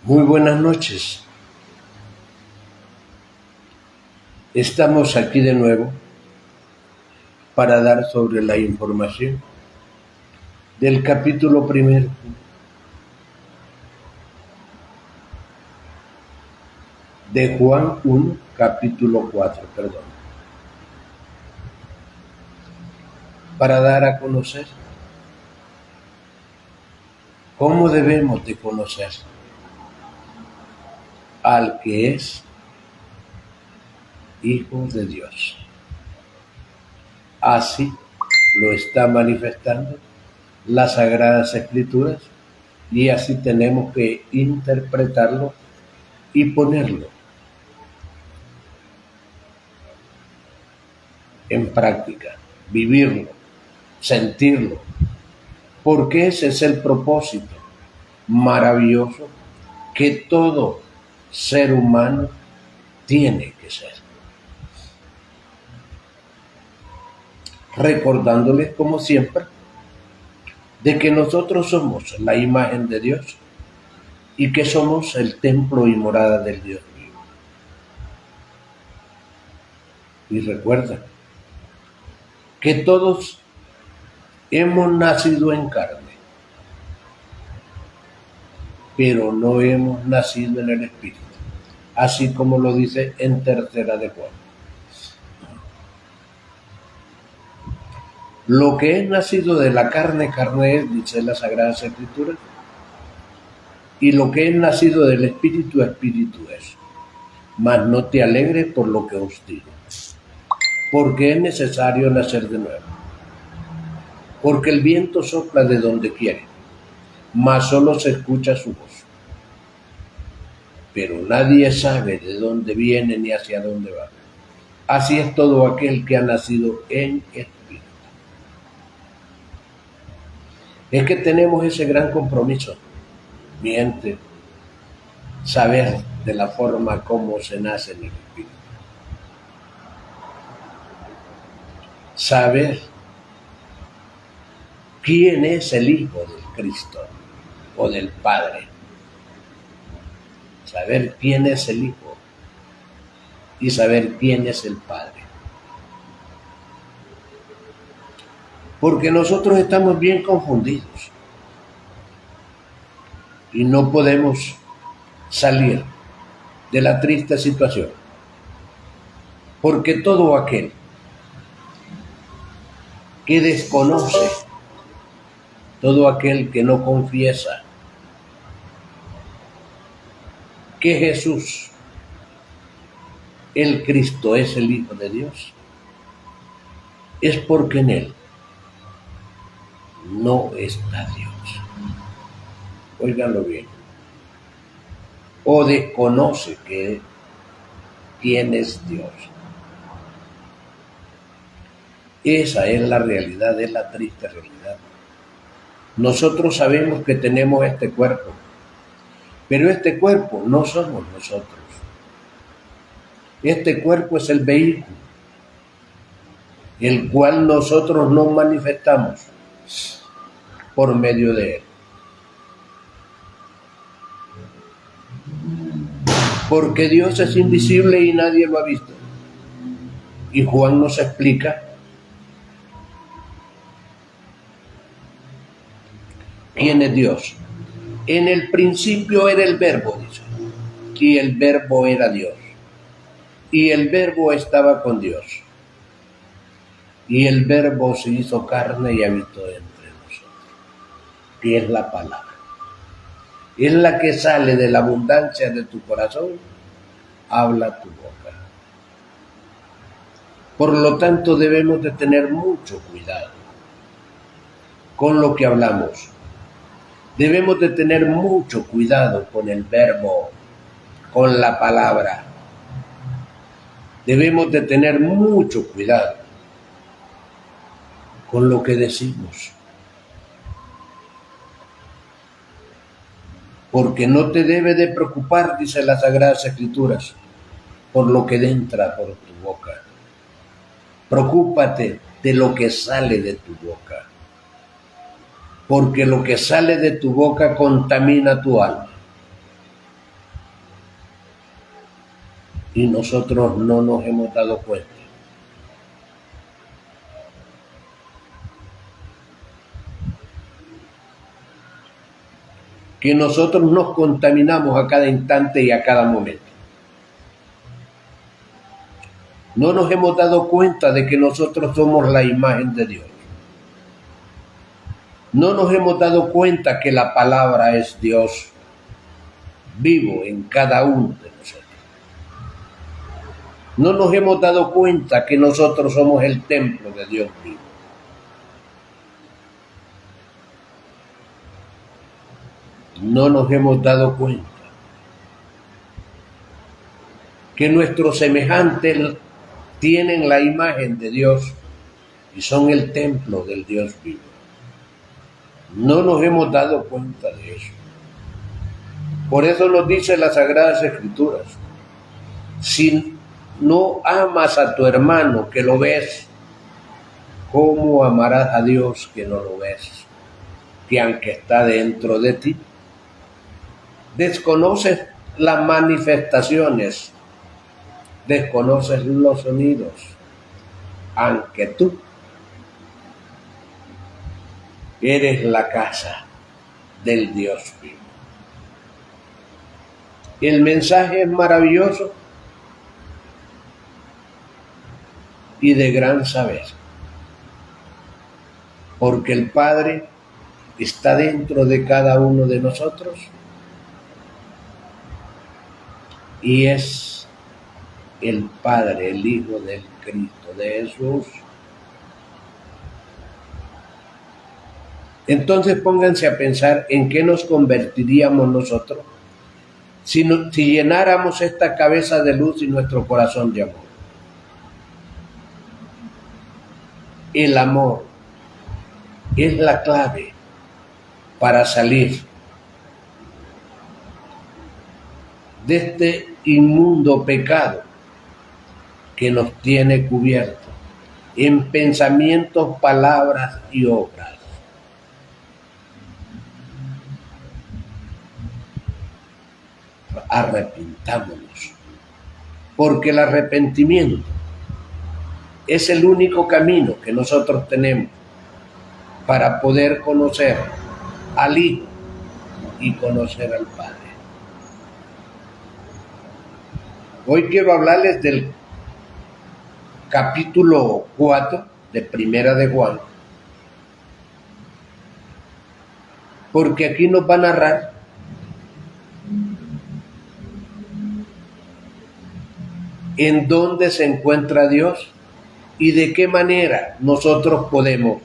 Muy buenas noches. Estamos aquí de nuevo para dar sobre la información del capítulo primero de Juan 1, capítulo 4, para dar a conocer cómo debemos de conocer al que es Hijo de Dios. Así lo está manifestando las Sagradas Escrituras y así tenemos que interpretarlo y ponerlo en práctica, vivirlo, sentirlo, porque ese es el propósito maravilloso que todo ser humano tiene que ser. Recordándoles, como siempre, de que nosotros somos la imagen de Dios y que somos el templo y morada del Dios vivo. Y recuerda que todos hemos nacido en carne, pero no hemos nacido en el Espíritu, así como lo dice en 3 de Juan. Lo que es nacido de la carne, carne es, dice la Sagrada Escritura, y lo que es nacido del Espíritu, Espíritu es. Mas no te alegres por lo que os digo, porque es necesario nacer de nuevo. Porque el viento sopla de donde quiere, mas solo se escucha su voz. Pero nadie sabe de dónde viene ni hacia dónde va. Así es todo aquel que ha nacido en Espíritu. Es que tenemos ese gran compromiso, mi gente, saber de la forma como se nace en el Espíritu. Saber quién es el Hijo del Cristo o del Padre. Saber quién es el Hijo y saber quién es el Padre. Porque nosotros estamos bien confundidos y no podemos salir de la triste situación. Porque todo aquel que desconoce, todo aquel que no confiesa que Jesús, el Cristo, es el Hijo de Dios, es porque en Él no está Dios. Óiganlo bien. O desconoce quién es Dios. Esa es la realidad, es la triste realidad. Nosotros sabemos que tenemos este cuerpo, pero este cuerpo no somos nosotros. Este cuerpo es el vehículo, el cual nosotros nos manifestamos por medio de él. Porque Dios es invisible y nadie lo ha visto. Y Juan nos explica quién es Dios. En el principio era el Verbo, dice, y el Verbo era Dios. Y el Verbo estaba con Dios. Y el Verbo se hizo carne y habitó entre nosotros. Y es la palabra. Es la que sale de la abundancia de tu corazón, habla tu boca. Por lo tanto, debemos de tener mucho cuidado con lo que hablamos. Debemos de tener mucho cuidado con el verbo, con la palabra. Debemos de tener mucho cuidado con lo que decimos. Porque no te debe de preocupar, dice las Sagradas Escrituras, por lo que entra por tu boca. Preocúpate de lo que sale de tu boca, porque lo que sale de tu boca contamina tu alma. Y nosotros no nos hemos dado cuenta. Que nosotros nos contaminamos a cada instante y a cada momento. No nos hemos dado cuenta de que nosotros somos la imagen de Dios. No nos hemos dado cuenta que la palabra es Dios vivo en cada uno de nosotros. No nos hemos dado cuenta que nosotros somos el templo de Dios vivo. No nos hemos dado cuenta que nuestros semejantes tienen la imagen de Dios y son el templo del Dios vivo. No nos hemos dado cuenta de eso. Por eso nos dice las Sagradas Escrituras: si no amas a tu hermano que lo ves, ¿cómo amarás a Dios que no lo ves? Que aunque está dentro de ti, desconoces las manifestaciones, desconoces los sonidos, aunque tú eres la casa del Dios vivo. El mensaje es maravilloso y de gran saber, porque el Padre está dentro de cada uno de nosotros y es el Padre, el Hijo del Cristo, de Jesús. Entonces pónganse a pensar en qué nos convertiríamos nosotros si llenáramos esta cabeza de luz y nuestro corazón de amor. El amor es la clave para salir de este inmundo pecado que nos tiene cubiertos en pensamientos, palabras y obras. Arrepintámonos, porque el arrepentimiento es el único camino que nosotros tenemos para poder conocer al Hijo y conocer al Padre. Hoy quiero hablarles del capítulo 4 de Primera de Juan, porque aquí nos va a narrar en dónde se encuentra Dios y de qué manera nosotros podemos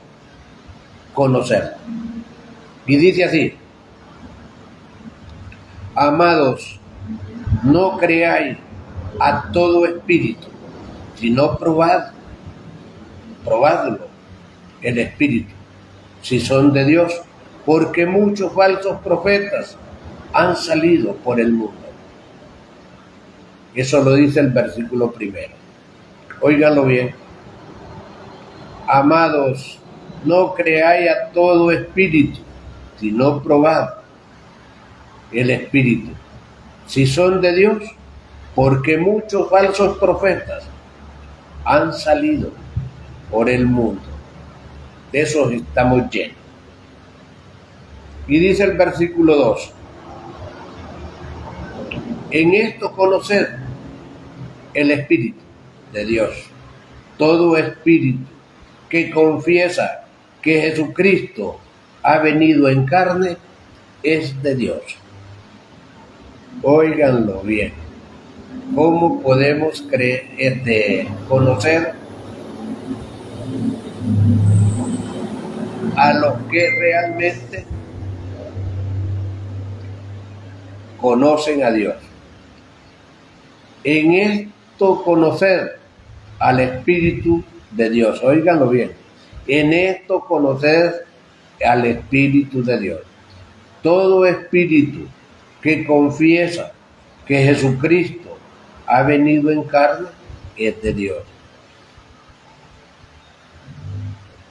conocerlo. Y dice así: amados, no creáis a todo espíritu, sino probadlo, el espíritu, si son de Dios, porque muchos falsos profetas han salido por el mundo. Eso lo dice el versículo primero. Óiganlo bien. Amados, no creáis a todo espíritu, sino probad el espíritu, si son de Dios, porque muchos falsos profetas han salido por el mundo. De esos estamos llenos. Y dice el versículo 2: en esto conoced el Espíritu de Dios. Todo espíritu que confiesa que Jesucristo ha venido en carne es de Dios. Óiganlo bien. ¿Cómo podemos conocer a los que realmente conocen a Dios? En esto conocer al Espíritu de Dios. Óiganlo bien. En esto conocer al Espíritu de Dios. Todo espíritu que confiesa que Jesucristo ha venido en carne es de Dios.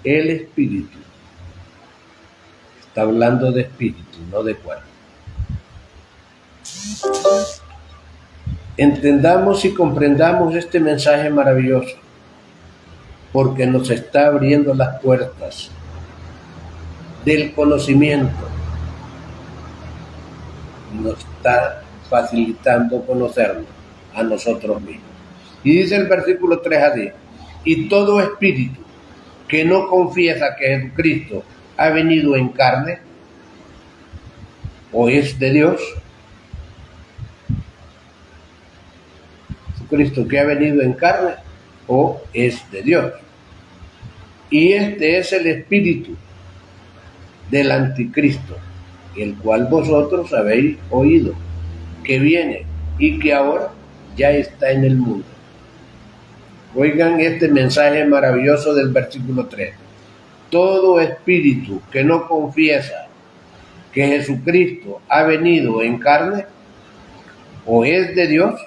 el espíritu. Está hablando de espíritu, no de cuerpo. Entendamos y comprendamos este mensaje maravilloso, porque nos está abriendo las puertas del conocimiento, nos está facilitando conocernos a nosotros mismos. Y dice el versículo 3 a 10, y todo espíritu que no confiesa que Jesucristo ha venido en carne, o es de Dios, Jesucristo que ha venido en carne, o es de Dios. Y este es el espíritu del anticristo, el cual vosotros habéis oído, que viene y que ahora ya está en el mundo. Oigan este mensaje maravilloso del versículo 3. Todo espíritu que no confiesa que Jesucristo ha venido en carne, o es de Dios,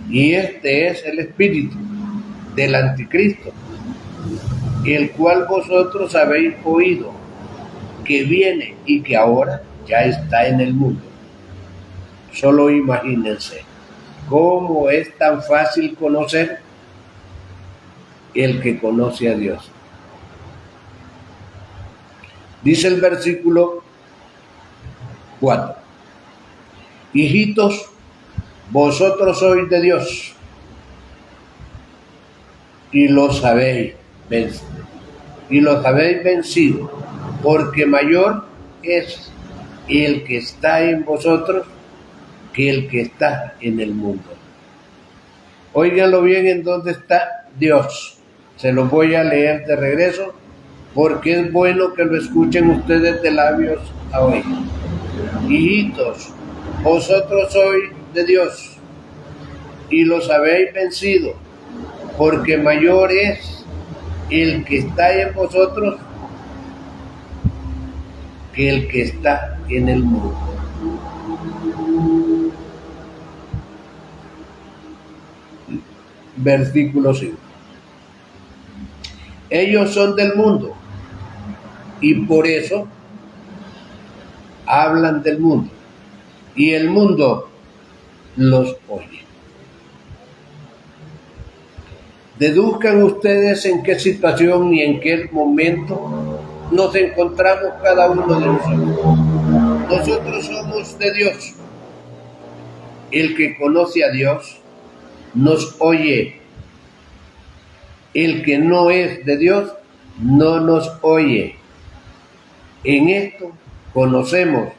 y este es el espíritu del anticristo, el cual vosotros habéis oído, que viene y que ahora ya está en el mundo. Solo imagínense cómo es tan fácil conocer el que conoce a Dios. Dice el versículo 4. Hijitos, vosotros sois de Dios y los habéis vencido, porque mayor es el que está en vosotros que el que está en el mundo. Óiganlo bien en dónde está Dios. Se los voy a leer de regreso, porque es bueno que lo escuchen ustedes de labios a oído. Hijitos, vosotros sois de Dios y los habéis vencido, porque mayor es el que está en vosotros que el que está en el mundo. Versículo 5. Ellos son del mundo y por eso hablan del mundo, y el mundo los oye. Deduzcan ustedes en qué situación y en qué momento nos encontramos cada uno de nosotros. Nosotros somos de Dios. El que conoce a Dios nos oye. El que no es de Dios no nos oye. En esto conocemos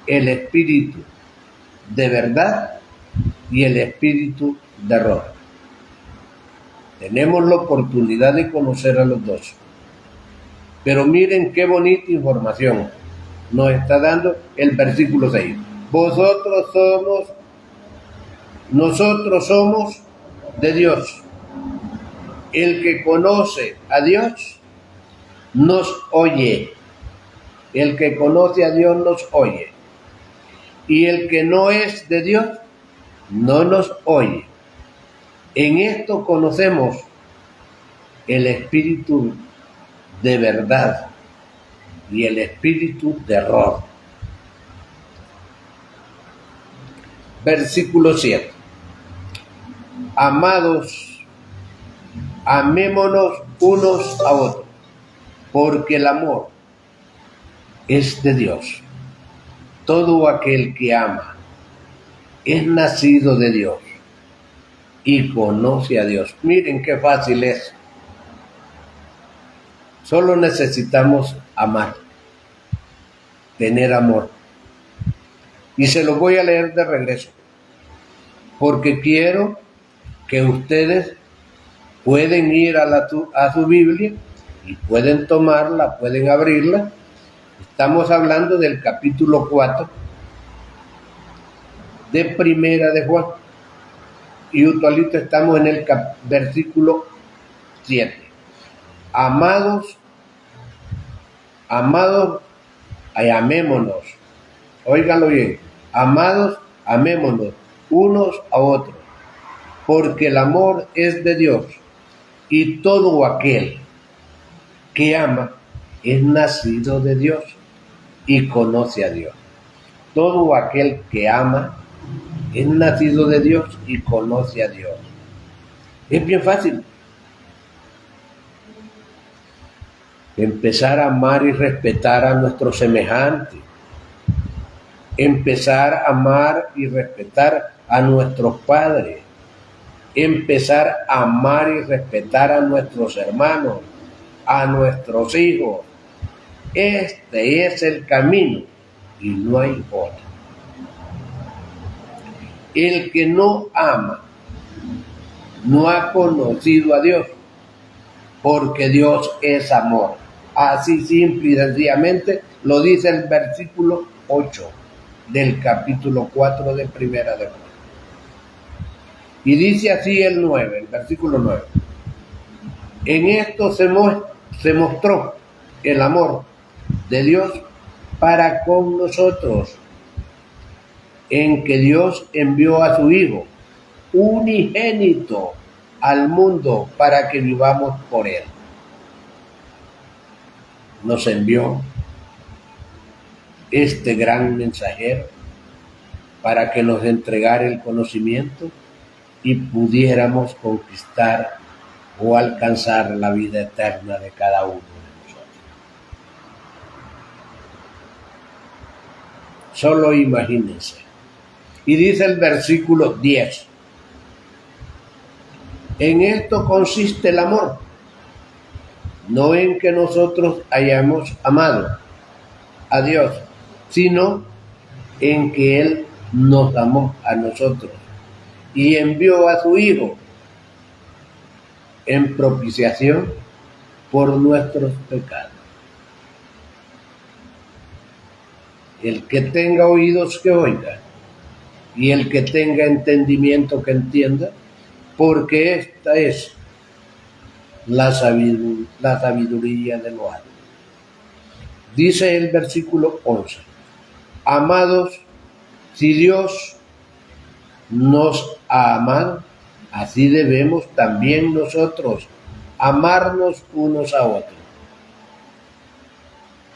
el espíritu de verdad y el espíritu de error. Tenemos la oportunidad de conocer a los dos. Pero miren qué bonita información nos está dando el versículo 6. Nosotros somos de Dios. El que conoce a Dios nos oye. El que conoce a Dios nos oye. Y el que no es de Dios no nos oye. En esto conocemos el espíritu de verdad y el espíritu de error. Versículo 7. Amados, amémonos unos a otros, porque el amor es de Dios. Todo aquel que ama es nacido de Dios y conoce a Dios. Miren qué fácil es. Solo necesitamos amar, tener amor. Y se lo voy a leer de regreso, porque quiero que ustedes pueden ir a su Biblia y pueden tomarla, pueden abrirla. Estamos hablando del capítulo 4 de Primera de Juan. Y actualito estamos en el versículo 7. Amados, amémonos. Óiganlo bien. Amados, amémonos unos a otros, porque el amor es de Dios, y todo aquel que ama es nacido de Dios y conoce a Dios. Todo aquel que ama es nacido de Dios y conoce a Dios. Es bien fácil empezar a amar y respetar a nuestros semejantes, empezar a amar y respetar a nuestros padres, empezar a amar y respetar a nuestros hermanos, a nuestros hijos. Este es el camino y no hay otro. El que no ama no ha conocido a Dios, porque Dios es amor. Así simple y sencillamente lo dice el versículo 8 del capítulo 4 de Primera de Juan. Y dice así el versículo 9. En esto se mostró el amor de Dios para con nosotros, en que Dios envió a su Hijo unigénito al mundo para que vivamos por Él. Nos envió este gran mensajero para que nos entregara el conocimiento y pudiéramos conquistar o alcanzar la vida eterna de cada uno de nosotros. Solo imagínense. Y dice el versículo 10. En esto consiste el amor, no en que nosotros hayamos amado a Dios, sino en que Él nos amó a nosotros y envió a su Hijo en propiciación por nuestros pecados. El que tenga oídos que oiga, y el que tenga entendimiento que entienda, porque esta es la sabiduría de lo alto. Dice el versículo 11, amados, si Dios nos ha amado, así debemos también nosotros amarnos unos a otros.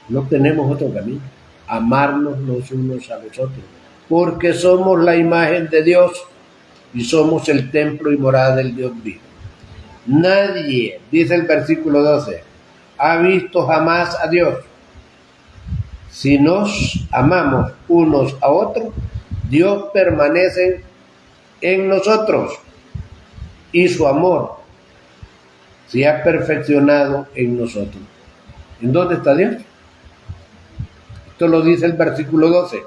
No tenemos otro camino, amarnos los unos a los otros, porque somos la imagen de Dios y somos el templo y morada del Dios vivo. Nadie, dice el versículo 12, ha visto jamás a Dios. Si nos amamos unos a otros, Dios permanece en nosotros y su amor se ha perfeccionado en nosotros. ¿En dónde está Dios? Esto lo dice el versículo 12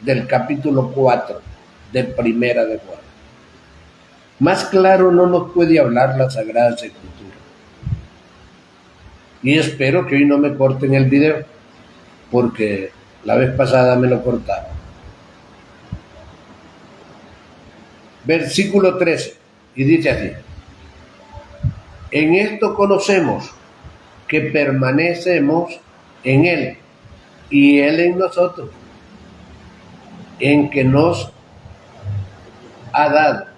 del capítulo 4 de Primera de Juan. Más claro no nos puede hablar la Sagrada Escritura. Y espero que hoy no me corten el video, porque la vez pasada me lo cortaron. Versículo 13, y dice así: en esto conocemos que permanecemos en Él y Él en nosotros, en que nos ha dado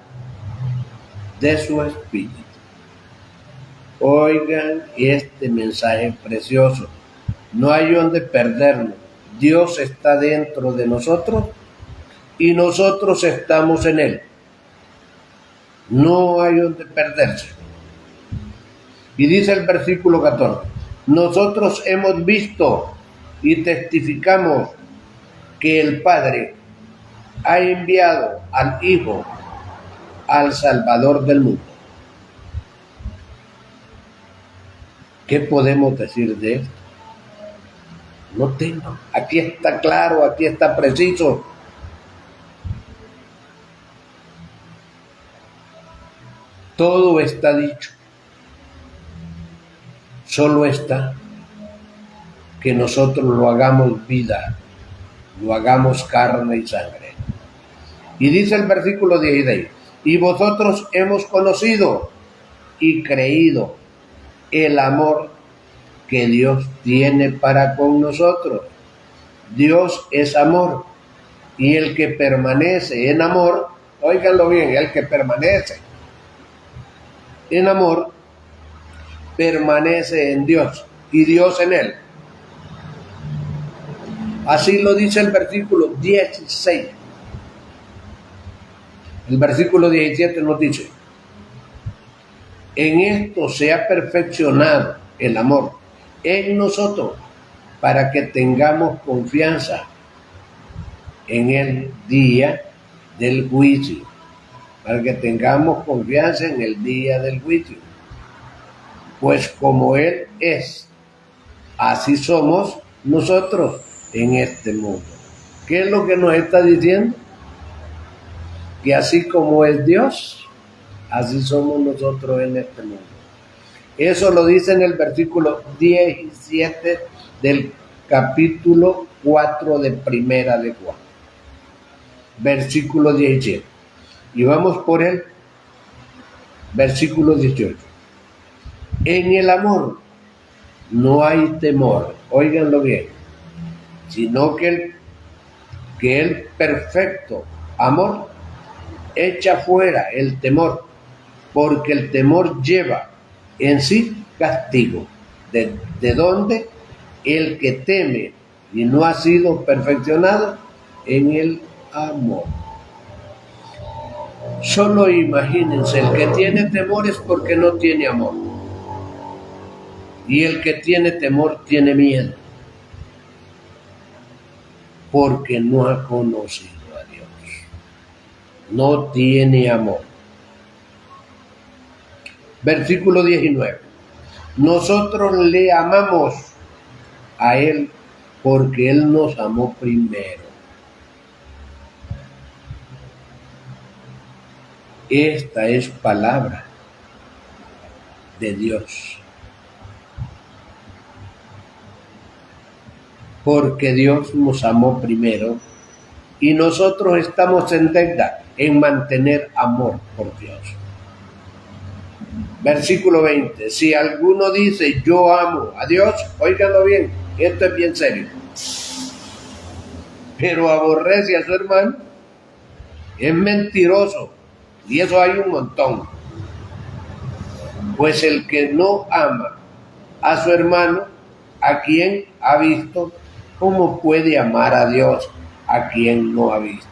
de su Espíritu. Oigan este mensaje precioso. No hay donde perdernos. Dios está dentro de nosotros y nosotros estamos en Él. No hay donde perderse. Y dice el versículo 14, nosotros hemos visto y testificamos que el Padre ha enviado al Hijo, al Salvador del mundo. ¿Qué podemos decir de esto? No tengo. Aquí está claro, aquí está preciso. Todo está dicho. Solo está que nosotros lo hagamos vida, lo hagamos carne y sangre. Y dice el versículo 16, y vosotros hemos conocido y creído el amor que Dios tiene para con nosotros. Dios es amor, y el que permanece en amor, óiganlo bien, el que permanece en amor, permanece en Dios y Dios en él. Así lo dice el versículo 16. El versículo 17 nos dice: en esto se ha perfeccionado el amor en nosotros, para que tengamos confianza en el día del juicio. Para que tengamos confianza en el día del juicio. Pues como Él es, así somos nosotros en este mundo. ¿Qué es lo que nos está diciendo? Que así como es Dios, así somos nosotros en este mundo. Eso lo dice en el versículo 17 del capítulo 4 de Primera de Juan. Versículo 17. Y vamos por el versículo 18. En el amor no hay temor, óiganlo bien, sino que el perfecto amor echa fuera el temor, porque el temor lleva en sí castigo. ¿De dónde? El que teme y no ha sido perfeccionado en el amor. Solo imagínense, el que tiene temor es porque no tiene amor. Y el que tiene temor tiene miedo, porque no ha conocido a Dios. No tiene amor. Versículo 19. Nosotros le amamos a Él porque Él nos amó primero. Esta es palabra de Dios. Porque Dios nos amó primero y nosotros estamos en deuda en mantener amor por Dios. Versículo 20. Si alguno dice yo amo a Dios, óiganlo bien, esto es bien serio, pero aborrece a su hermano, es mentiroso, y eso hay un montón. Pues el que no ama a su hermano, a quien ha visto, ¿cómo puede amar a Dios a quien no ha visto?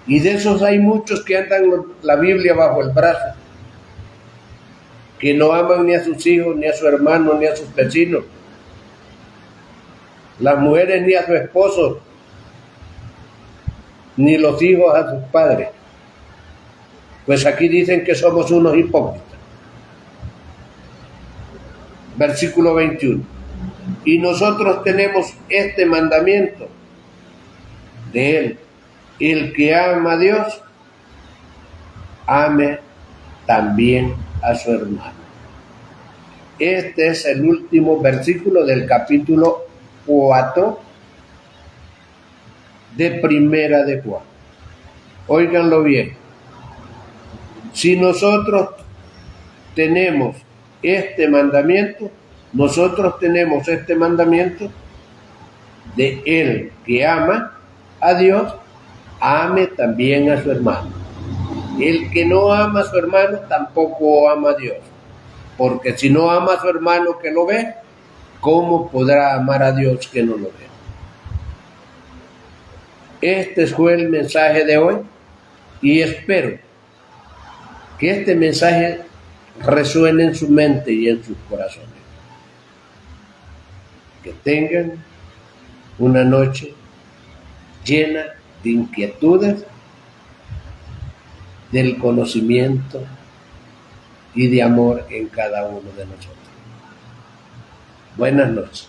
Y de esos hay muchos que andan la Biblia bajo el brazo, que no aman ni a sus hijos, ni a su hermano, ni a sus vecinos, las mujeres ni a su esposo, ni los hijos a sus padres. Pues aquí dicen que somos unos hipócritas. Versículo 21. Y nosotros tenemos este mandamiento de Él: el que ama a Dios, ame también a su hermano. Este es el último versículo del capítulo 4 de Primera de Juan. Óiganlo bien. Si nosotros tenemos este mandamiento, nosotros tenemos este mandamiento de el que ama a Dios, ame también a su hermano. El que no ama a su hermano tampoco ama a Dios, porque si no ama a su hermano que lo ve, ¿cómo podrá amar a Dios que no lo ve? Este fue el mensaje de hoy y espero que este mensaje resuene en su mente y en sus corazones. Que tengan una noche llena de inquietudes, del conocimiento y de amor en cada uno de nosotros. Buenas noches.